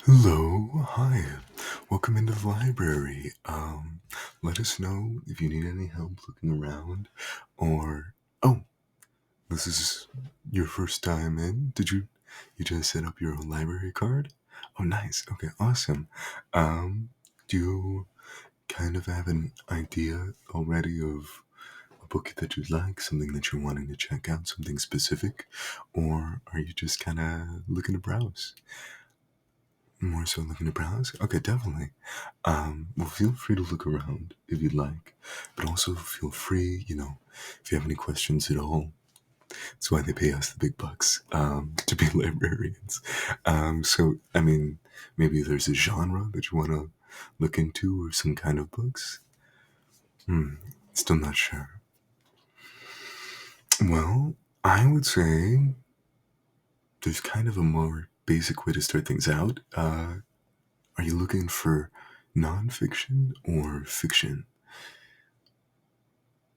Hello, hi. Welcome into the library. Let us know if you need any help looking around or this is your first time in. Did you just set up your library card? Oh nice. Okay, awesome. Do you kind of have an idea already of a book that you'd like, something that you're wanting to check out, something specific? Or are you just kinda looking to browse? More so looking to browse? Okay, definitely. Well, feel free to look around if you'd like, but also feel free, if you have any questions at all. That's why they pay us the big bucks to be librarians. I mean, maybe there's a genre that you want to look into or some kind of books. Hmm, still not sure. Well, I would say there's kind of a more basic way to start things out. Are you looking for nonfiction or fiction?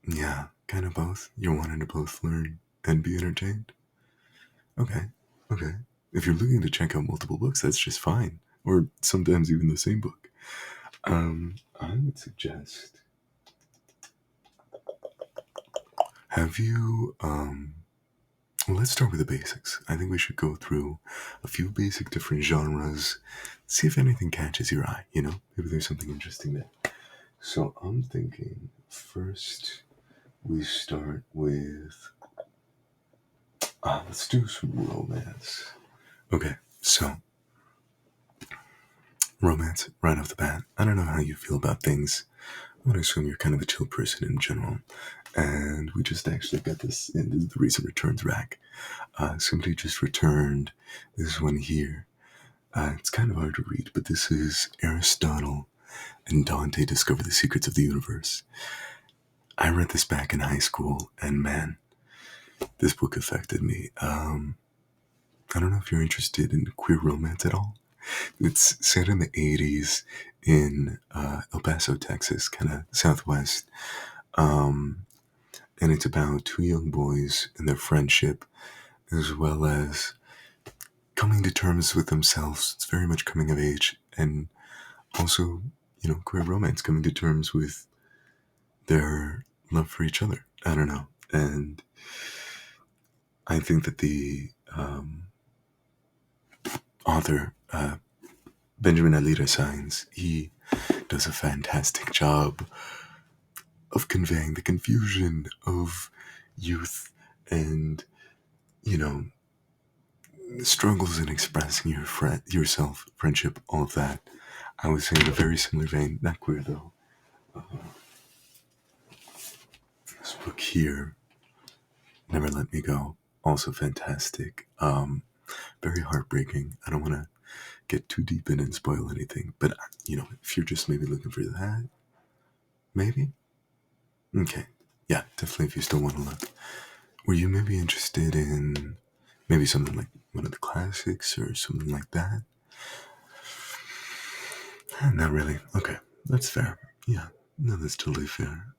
Yeah, kind of both. You're wanting to both learn and be entertained? Okay, okay. If you're looking to check out multiple books, that's just fine. Or sometimes even the same book. I would suggest. Have you, well, let's start with the basics. I think we should go through a few basic different genres, see if anything catches your eye, Maybe there's something interesting there. So I'm thinking first we start with let's do some romance. Okay, so romance right off the bat. I don't know how you feel about things. I'm gonna assume you're kind of a chill person in general. And we just actually got this in the recent returns rack. Somebody just returned this one here. It's kind of hard to read, but this is Aristotle and Dante Discover the Secrets of the Universe. I read this back in high school, and man, this book affected me. I don't know if you're interested in queer romance at all. It's set in the 80s in El Paso, Texas, kind of southwest. Um, and it's about two young boys and their friendship, as well as coming to terms with themselves. It's very much coming of age, and also, queer romance, coming to terms with their love for each other. I don't know. And I think that the author, Benjamin Alita Signs, he does a fantastic job of conveying the confusion of youth and, you know, struggles in expressing yourself, friendship, all of that. I would say in a very similar vein, not queer though. Uh, this book here, Never Let Me Go, also fantastic. Very heartbreaking. I don't want to get too deep in and spoil anything, but if you're just maybe looking for that, maybe? Okay. Yeah, definitely if you still want to look. Were you maybe interested in maybe something like one of the classics or something like that? Not really. Okay, that's fair. Yeah, no, that's totally fair.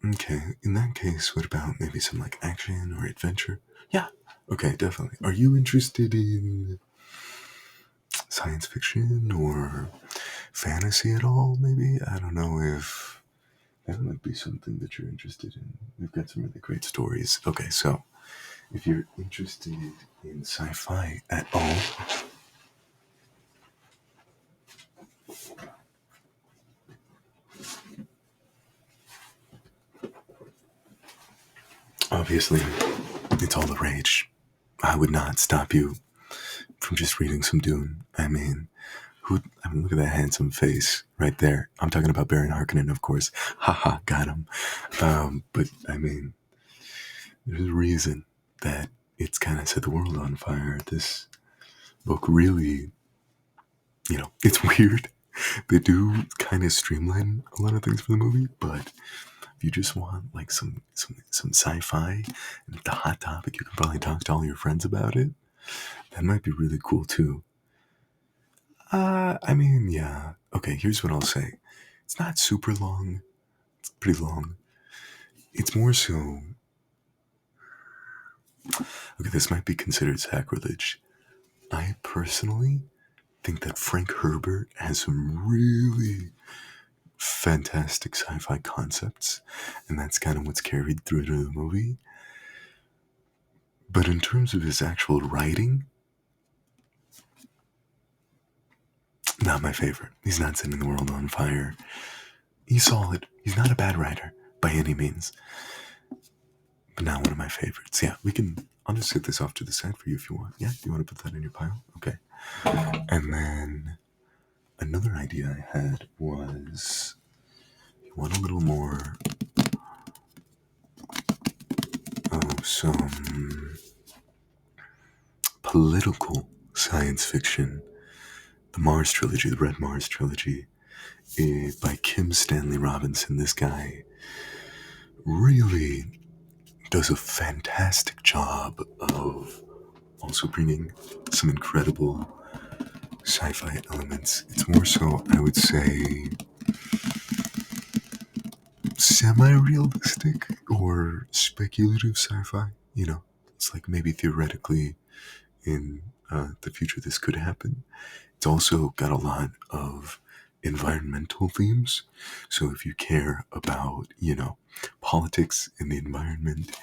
Okay, in that case, what about maybe some like action or adventure? Yeah. Okay, definitely. Are you interested in science fiction or fantasy at all? Maybe? I don't know if that might be something that you're interested in. We've got some really great stories. Okay, so if you're interested in sci fi at all, obviously it's all the rage. I would not stop you from just reading some Dune. Look at that handsome face right there. I'm talking about Baron Harkonnen, of course. Haha, got him. But there's a reason that it's kind of set the world on fire. This book really, it's weird. They do kind of streamline a lot of things for the movie, but if you just want like some sci-fi and it's a hot topic, you can probably talk to all your friends about it. That might be really cool too. Yeah. Okay, here's what I'll say. It's not super long. It's pretty long. It's more so. Okay, this might be considered sacrilege. I personally think that Frank Herbert has some really fantastic sci-fi concepts, and that's kind of what's carried through to the movie. But in terms of his actual writing, not my favorite. He's not setting the world on fire. He's solid. He's not a bad writer by any means, but not one of my favorites. Yeah, we can. I'll just set this off to the side for you if you want. Yeah, you want to put that in your pile? Okay. And then another idea I had was you want a little more of some political science fiction. The Mars trilogy, the Red Mars trilogy, by Kim Stanley Robinson. This guy really does a fantastic job of also bringing some incredible sci-fi elements. It's more so, I would say, semi-realistic or speculative sci-fi. You know, it's like maybe theoretically in the future this could happen. It's also got a lot of environmental themes. So if you care about, politics in the environment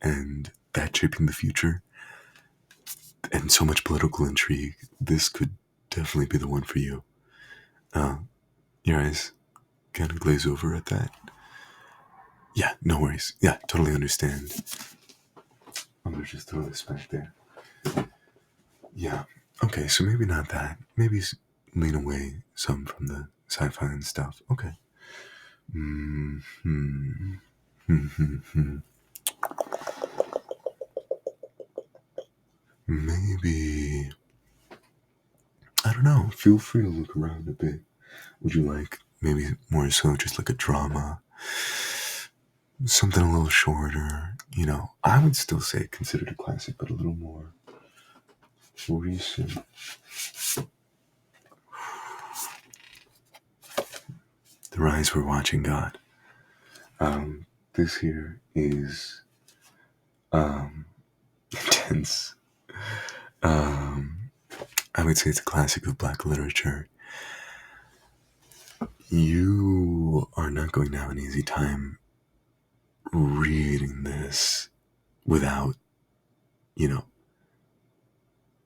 and that shaping the future and so much political intrigue, this could definitely be the one for you. Uh, your eyes kind of glaze over at that. Yeah, no worries. Yeah, totally understand. I'm gonna just throw this back there. Yeah. Okay, so maybe not that. Maybe lean away some from the sci-fi and stuff. Okay. Hmm. Hmm. Hmm. Maybe. I don't know. Feel free to look around a bit. Would you like maybe more so just like a drama? Something a little shorter? I would still say considered a classic, but a little more recent. The Rise We're Watching God. This here is intense. I would say it's a classic of black literature. You are not going to have an easy time reading this without, you know,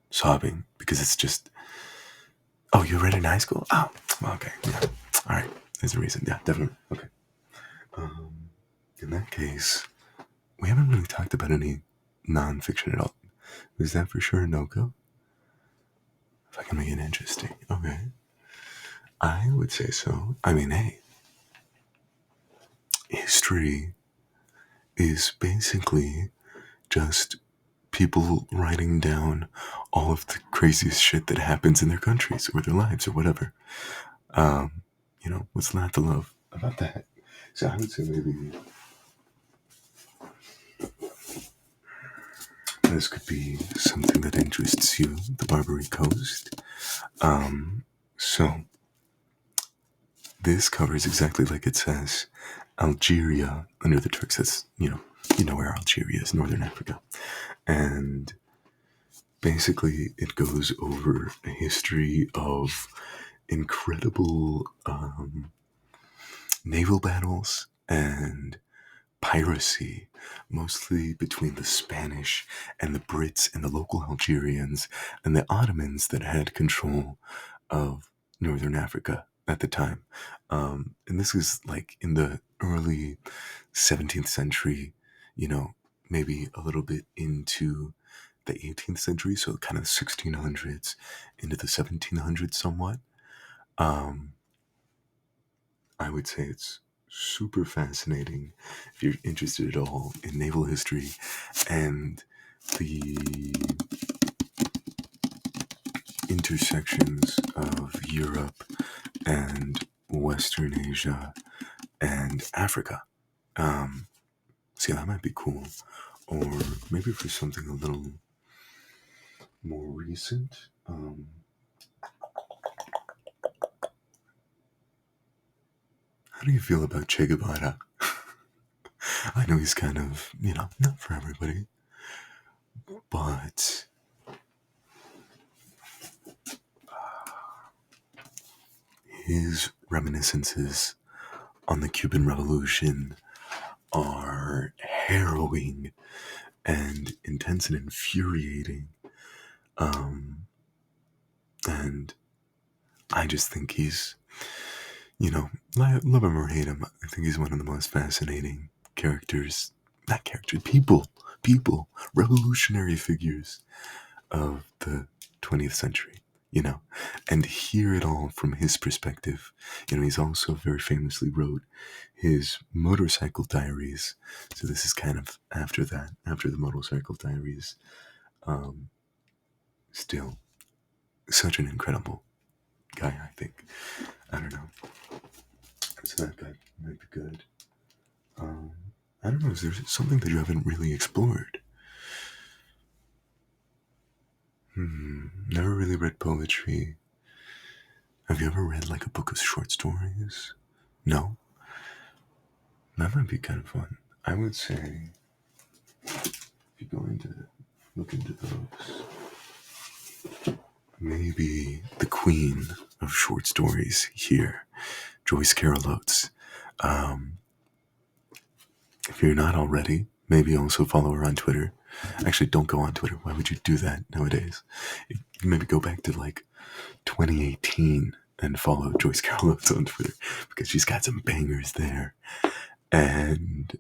sobbing because it's just, oh, you read in high school? Oh, okay. Yeah. All right. There's a reason. Yeah, definitely. Okay. In that case, we haven't really talked about any nonfiction at all. Is that for sure a no-go? If I can make it interesting. Okay. I would say so. I mean, hey, history is basically just people writing down all of the craziest shit that happens in their countries or their lives or whatever. What's not to love about that? So I would say maybe this could be something that interests you, the Barbary Coast. So this covers exactly like it says, Algeria under the Turks. That's, you know where Algeria is, Northern Africa. And basically it goes over a history of incredible naval battles and piracy, mostly between the Spanish and the Brits and the local Algerians and the Ottomans that had control of Northern Africa at the time. And this is like in the early 17th century, maybe a little bit into the 18th century, so kind of the 1600s into the 1700s somewhat. I would say it's super fascinating if you're interested at all in naval history and the intersections of Europe and Western Asia and Africa. See, that might be cool. Or maybe for something a little more recent. How do you feel about Che Guevara? I know he's kind of, not for everybody. But his reminiscences on the Cuban Revolution are harrowing and intense and infuriating. And I just think he's, love him or hate him, I think he's one of the most fascinating characters, not characters, people, revolutionary figures of the 20th century, and hear it all from his perspective. He's also very famously wrote his motorcycle diaries. So this is kind of after that, after the motorcycle diaries. Still, such an incredible guy, I think. I don't know. So that guy might be good. I don't know, is there something that you haven't really explored? Never really read poetry. Have you ever read like a book of short stories? No? That might be kind of fun. I would say, if you're going to look into those, maybe the queen of short stories here, Joyce Carol Oates. If you're not already, maybe also follow her on Twitter. Actually, don't go on Twitter. Why would you do that nowadays? Maybe go back to like 2018 and follow Joyce Carol Oates on Twitter, because she's got some bangers there. And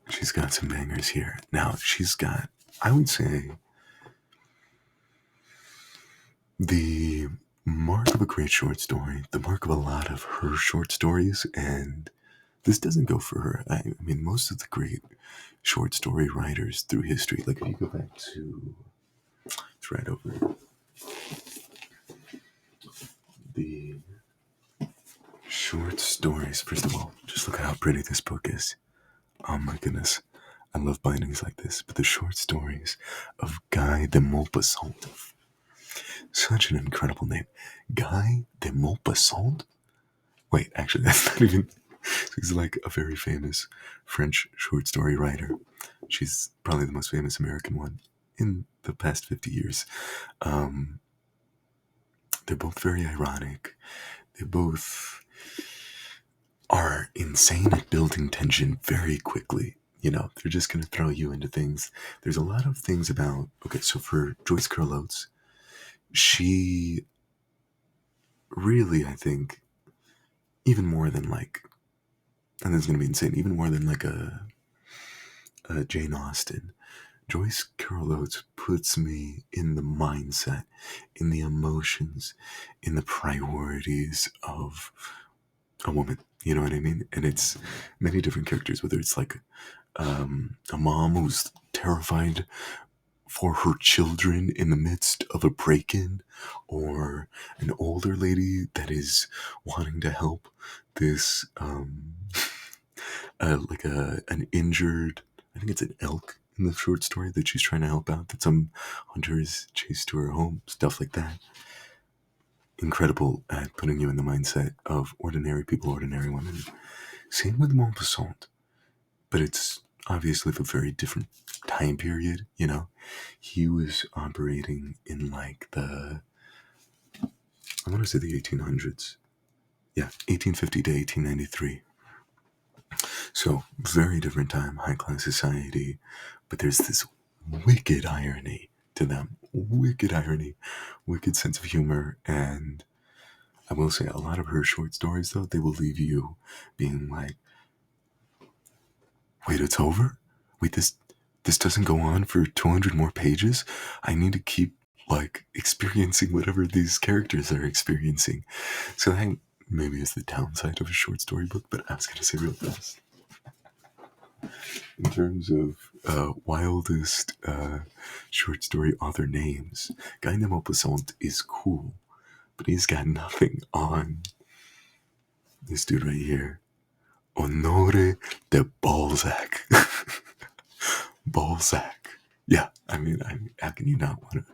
she's got some bangers here. Now, she's got, I would say, the mark of a great short story, the mark of a lot of her short stories, and this doesn't go for her. I mean, most of the great short story writers through history, like if you go back to, it's right over here, the short stories. First of all, just look at how pretty this book is. Oh my goodness. I love bindings like this. But the short stories of Guy de Maupassant. Such an incredible name. Guy de Maupassant? Wait, actually, that's not even... She's like a very famous French short story writer. She's probably the most famous American one in the past 50 years. They're both very ironic. They both are insane at building tension very quickly. They're just going to throw you into things. There's a lot of things about, okay, so for Joyce Carol Oates, she really, I think, even more than like, and this is going to be insane, even more than like a Jane Austen, Joyce Carol Oates puts me in the mindset, in the emotions, in the priorities of a woman. You know what I mean? And it's many different characters, whether it's like a mom who's terrified for her children in the midst of a break-in, or an older lady that is wanting to help this like an injured, I think it's an elk in the short story that she's trying to help out, that some hunter is chased to her home, stuff like that. Incredible at putting you in the mindset of ordinary people, ordinary women. Same with Maupassant, but it's obviously of a very different time period. He was operating in like I want to say the 1800s. Yeah, 1850 to 1893. So very different time, high class society, but there's this wicked irony to them. Wicked irony, wicked sense of humor, and I will say a lot of her short stories, though, they will leave you being like, wait, it's over? Wait, this doesn't go on for 200 more pages? I need to keep, like, experiencing whatever these characters are experiencing. So that maybe is the downside of a short story book, but I was going to say real fast. In terms of wildest short story author names, Guy de Maupassant is cool, but he's got nothing on this dude right here. Honore de Balzac. Balzac. Yeah, I mean, how can you not want to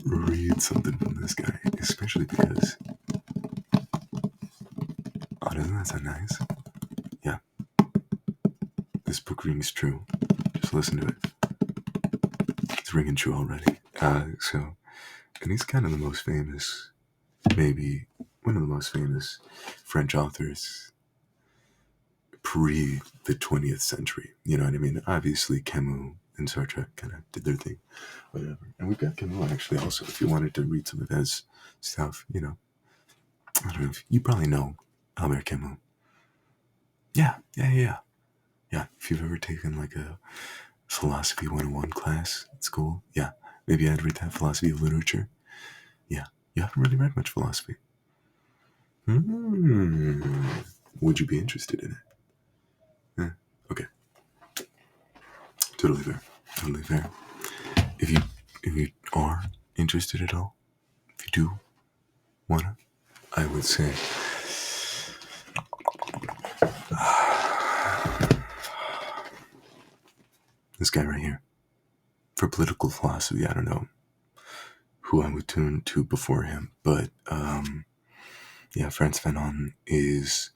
read something from this guy? Especially because... Oh, doesn't that sound nice? Yeah. This book rings true. Just listen to it. It's ringing true already. And he's kind of the most famous, maybe one of the most famous French authors pre the 20th century. You know what I mean? Obviously, Camus and Sartre kind of did their thing, whatever. And we've got Camus actually also, if you wanted to read some of his stuff, I don't know if you probably know Albert Camus. Yeah. Yeah, if you've ever taken like a philosophy 101 class at school, yeah, maybe I'd read that philosophy of literature. Yeah, you haven't really read much philosophy. Would you be interested in it? Okay, totally fair. Totally fair. If you if you are interested at all, if you do wanna, I would say this guy right here. For political philosophy, I don't know who I would turn to before him, but yeah, Frantz Fanon is,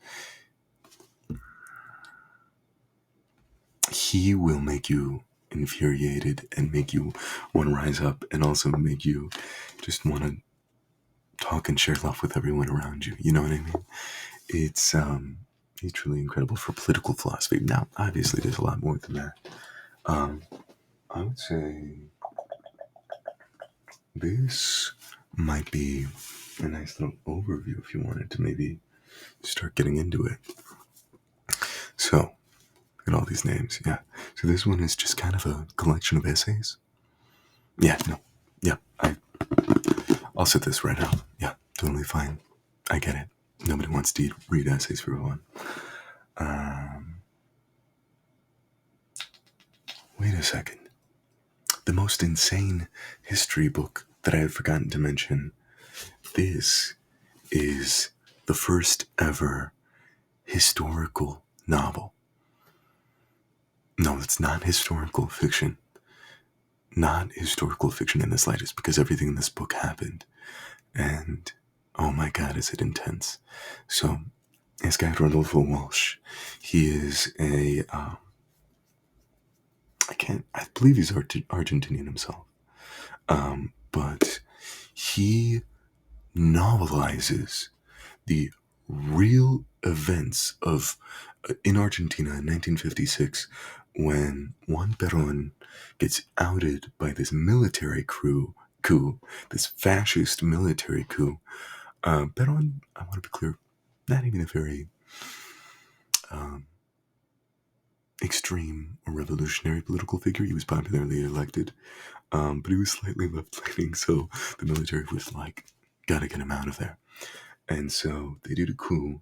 he will make you infuriated and make you want to rise up and also make you just want to talk and share love with everyone around you. You know what I mean? It's he's truly incredible for political philosophy. Now, obviously, there's a lot more than that. I would say this might be a nice little overview if you wanted to maybe start getting into it. So, look at all these names. Yeah. So this one is just kind of a collection of essays. Yeah. No. Yeah. I'll set this right out. Yeah. Totally fine. I get it. Nobody wants to read essays for fun. Wait a second. The most insane history book that I had forgotten to mention. This is the first ever historical novel. No, it's not historical fiction. Not historical fiction in the slightest, because everything in this book happened. And oh my god, is it intense. So, this guy, Rodolfo Walsh, he is I believe he's Argentinian himself. But he novelizes the real events of in Argentina in 1956 when Juan Perón gets outed by this military coup, this fascist military coup. Perón, I want to be clear, not even a very extreme or revolutionary political figure. He was popularly elected, but he was slightly left-leaning, so the military was like, gotta get him out of there. And so they do the coup,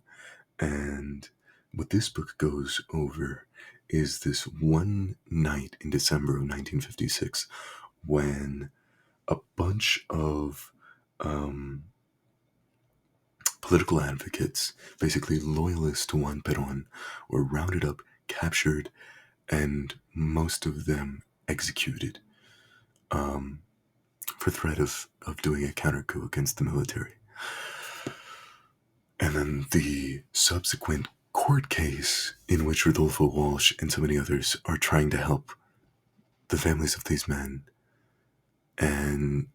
and what this book goes over is this one night in December of 1956 when a bunch of political advocates, basically loyalists to Juan Perón, were rounded up, captured, and most of them executed for threat of doing a counter coup against the military. And then the subsequent court case in which Rodolfo Walsh and so many others are trying to help the families of these men and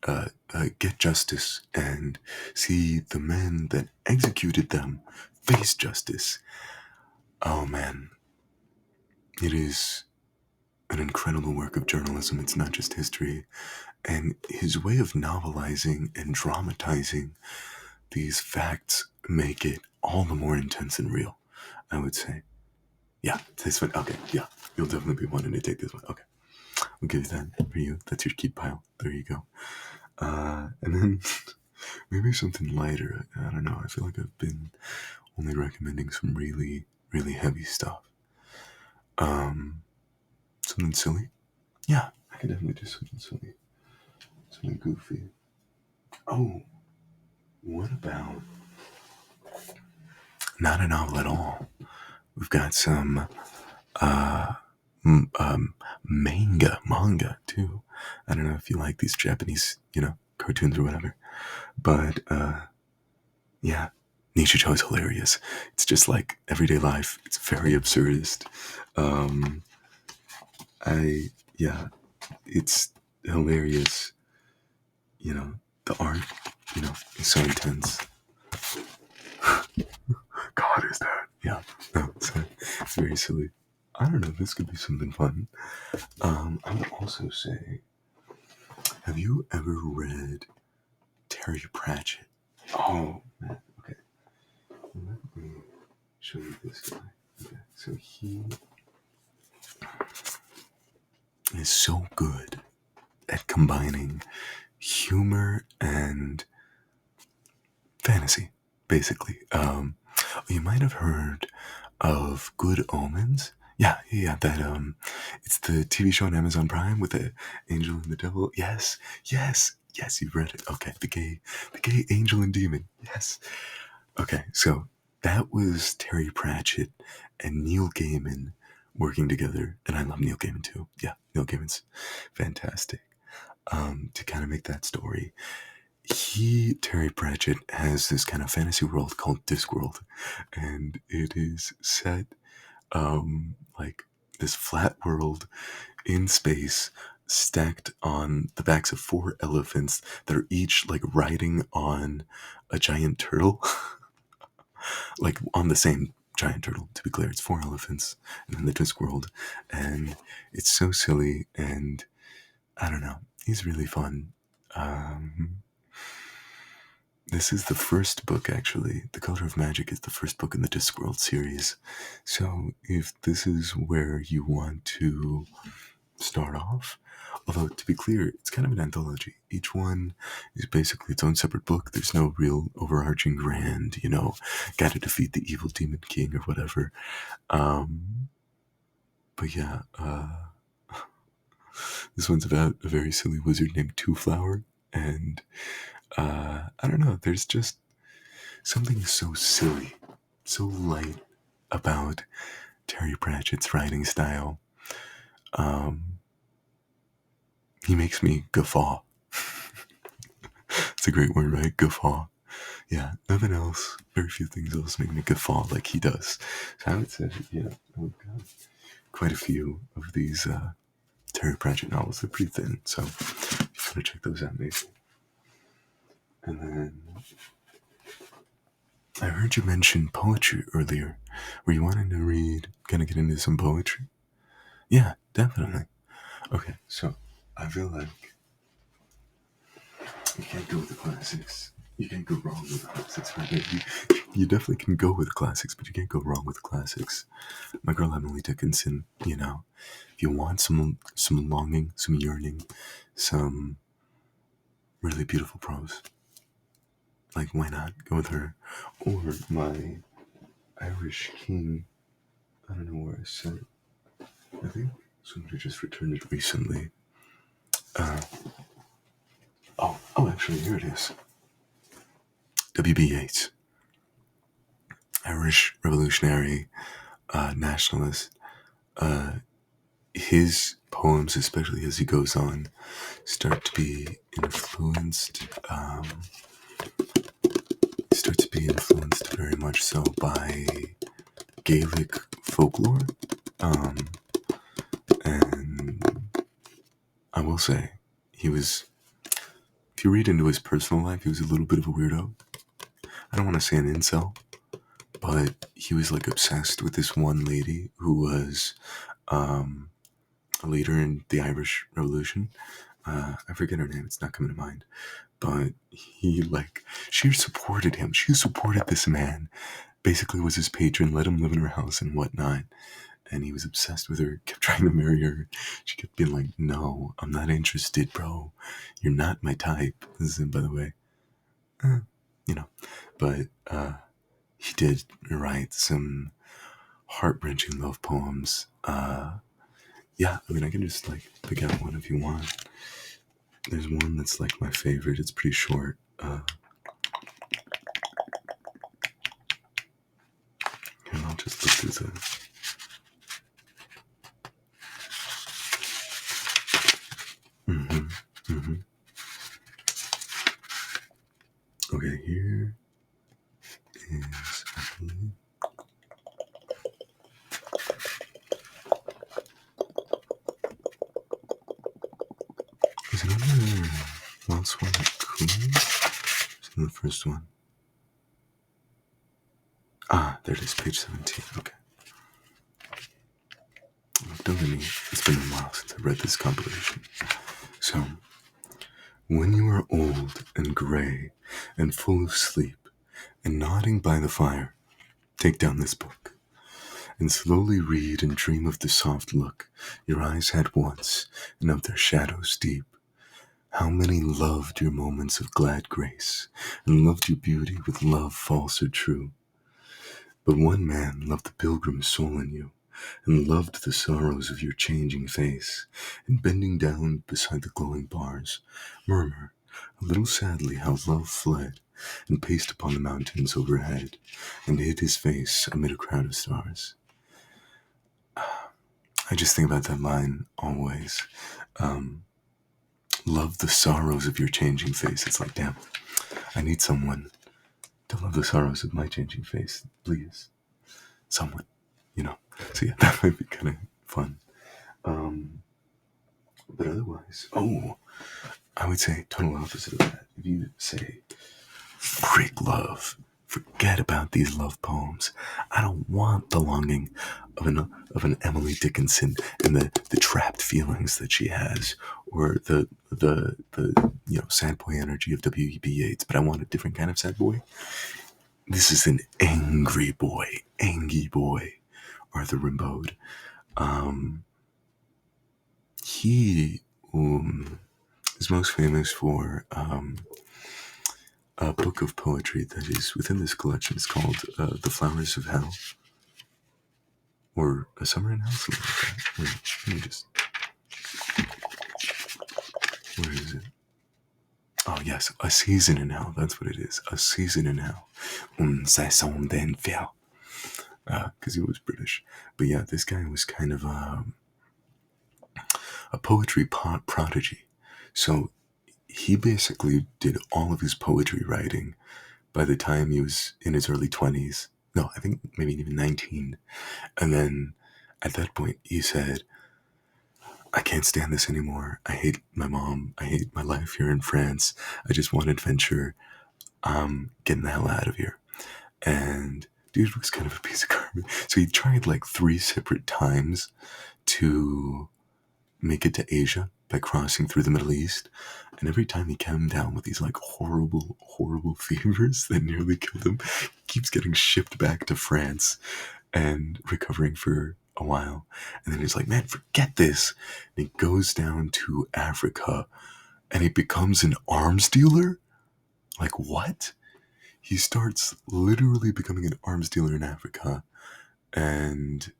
get justice and see the men that executed them face justice. Oh man, it is an incredible work of journalism. It's not just history. And his way of novelizing and dramatizing these facts make it all the more intense and real, I would say. Yeah, this one. Okay, yeah. You'll definitely be wanting to take this one. Okay. I'll give you that for you. That's your keep pile. There you go. And then maybe something lighter. I don't know. I feel like I've been only recommending some really, really heavy stuff. Something silly? Yeah, I could definitely do something silly. Something goofy. Oh, what about not a novel at all? We've got some manga too. I don't know if you like these Japanese, cartoons or whatever. But yeah, Nichijou is hilarious. It's just like everyday life. It's very absurdist. Yeah, it's hilarious. the art, is so intense. God, is that? Yeah, no, it's very silly. I don't know, this could be something fun. I would also say, have you ever read Terry Pratchett? Oh, man, okay. Let me show you this guy. Okay, so he is so good at combining humor and fantasy, basically. You might have heard of Good Omens. Yeah, that it's the TV show on Amazon Prime with the angel and the devil. Yes, you've read it. Okay, the gay angel and demon. Yes. Okay, so that was Terry Pratchett and Neil Gaiman working together, and I love Neil Gaiman too. Yeah, Neil Gaiman's fantastic. To kind of make that story, Terry Pratchett, has this kind of fantasy world called Discworld, and it is set like this flat world in space, stacked on the backs of four elephants that are each like riding on a giant turtle, like on the same giant turtle. To be clear, it's four elephants in the Discworld, and it's so silly, and I don't know, he's really fun. Um, This is the first book, actually. The Color of Magic is the first book in the Discworld series. So, if this is where you want to start off, although to be clear, it's kind of an anthology. Each one is basically its own separate book. There's no real overarching grand, gotta defeat the evil demon king or whatever. But yeah, this one's about a very silly wizard named Two Flower, and I don't know, there's just something so silly, so light about Terry Pratchett's writing style. Um, he makes me guffaw. It's a great word, right? Guffaw. Yeah, nothing else, very few things else make me guffaw like he does. So I would say, I've got quite a few of these Terry Pratchett novels. They're pretty thin, so if you want to check those out, maybe. And then I heard you mention poetry earlier. Were you wanting to read, kind of get into some poetry? Yeah, definitely. Okay, so I feel like you can't go with the classics. You can't go wrong with the classics, right? You definitely can go with the classics, but you can't go wrong with the classics. My girl Emily Dickinson, if you want some longing, some yearning, some really beautiful prose, like why not go with her? Or my Irish King. I don't know where I said it. I think somebody just returned it recently. Actually, here it is. W.B. Yeats, Irish revolutionary, nationalist. His poems, especially as he goes on, start to be influenced. Start to be influenced very much so by Gaelic folklore, and I will say he was. If you read into his personal life, he was a little bit of a weirdo. I don't want to say an incel, but he was like obsessed with this one lady who was a leader in the Irish Revolution. I forget her name; it's not coming to mind. But she supported him. She supported this man. Basically, was his patron, let him live in her house and whatnot. And he was obsessed with her. Kept trying to marry her. She kept being like, "No, I'm not interested, bro. You're not my type." This is, by the way, you know. But he did write some heart-wrenching love poems. Yeah, I mean, I can just pick out one if you want. There's one that's my favorite. It's pretty short. Here, I'll just look through the. Okay, here is, I believe. Is it on there? Well, else one cool? So the first one. Ah, there it is, page 17. Okay. Don't get me, it's been a while since I read this compilation. So, when you are old and gray and full of sleep and nodding by the fire, take down this book and slowly read and dream of the soft look your eyes had once and of their shadows deep. How many loved your moments of glad grace and loved your beauty with love false or true. But one man loved the pilgrim's soul in you and loved the sorrows of your changing face, and bending down beside the glowing bars, murmur a little sadly how love fled and paced upon the mountains overhead and hid his face amid a crowd of stars. I just think about that line always. Love the sorrows of your changing face. It's like, damn, I need someone to love the sorrows of my changing face. Please. Someone, So yeah, that might be kind of fun. But otherwise, I would say total opposite of that. If you say, freak love, forget about these love poems. I don't want the longing of an Emily Dickinson and the trapped feelings that she has, or the sad boy energy of W.E.B. Yeats. But I want a different kind of sad boy. This is an angry boy, Arthur Rimbaud. He is most famous for a book of poetry that is within this collection. It's called The Flowers of Hell, or A Summer in Hell, something like that. Let me just... Where is it? Oh yes, A Season in Hell. That's what it is. A Season in Hell. Une saison d'enfer. Because he was British. But yeah, this guy was kind of a poetry prodigy. So he basically did all of his poetry writing by the time he was in his early 20s. No, I think maybe even 19. And then at that point, he said, I can't stand this anymore. I hate my mom. I hate my life here in France. I just want adventure. I'm getting the hell out of here. And dude was kind of a piece of garbage. So he tried like 3 separate times to make it to Asia by crossing through the Middle East. And every time he came down with these like horrible, horrible fevers that nearly killed him, he keeps getting shipped back to France and recovering for a while. And then he's like, man, forget this. And he goes down to Africa and he becomes an arms dealer? Like what? He starts literally becoming an arms dealer in Africa and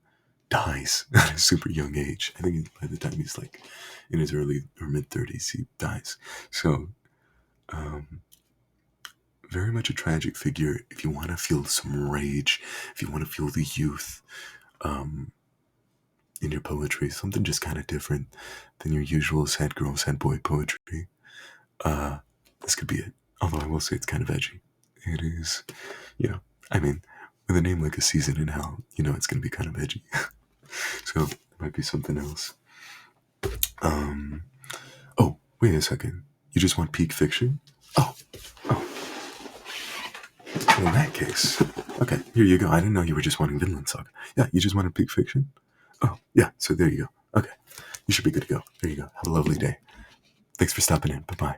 dies at a super young age. I think by the time he's like in his early or mid 30s, he dies. So, very much a tragic figure. If you want to feel some rage, if you want to feel the youth in your poetry, something just kind of different than your usual sad girl, sad boy poetry, this could be it. Although I will say it's kind of edgy. It is, I mean, with a name like A Season in Hell, it's going to be kind of edgy. So it might be something else. Oh, wait a second. You just want peak fiction? Oh. In that case, okay, here you go. I didn't know you were just wanting Vinland Saga. Yeah, you just wanted peak fiction? Oh, yeah, so there you go. Okay, you should be good to go. There you go. Have a lovely day. Thanks for stopping in. Bye-bye.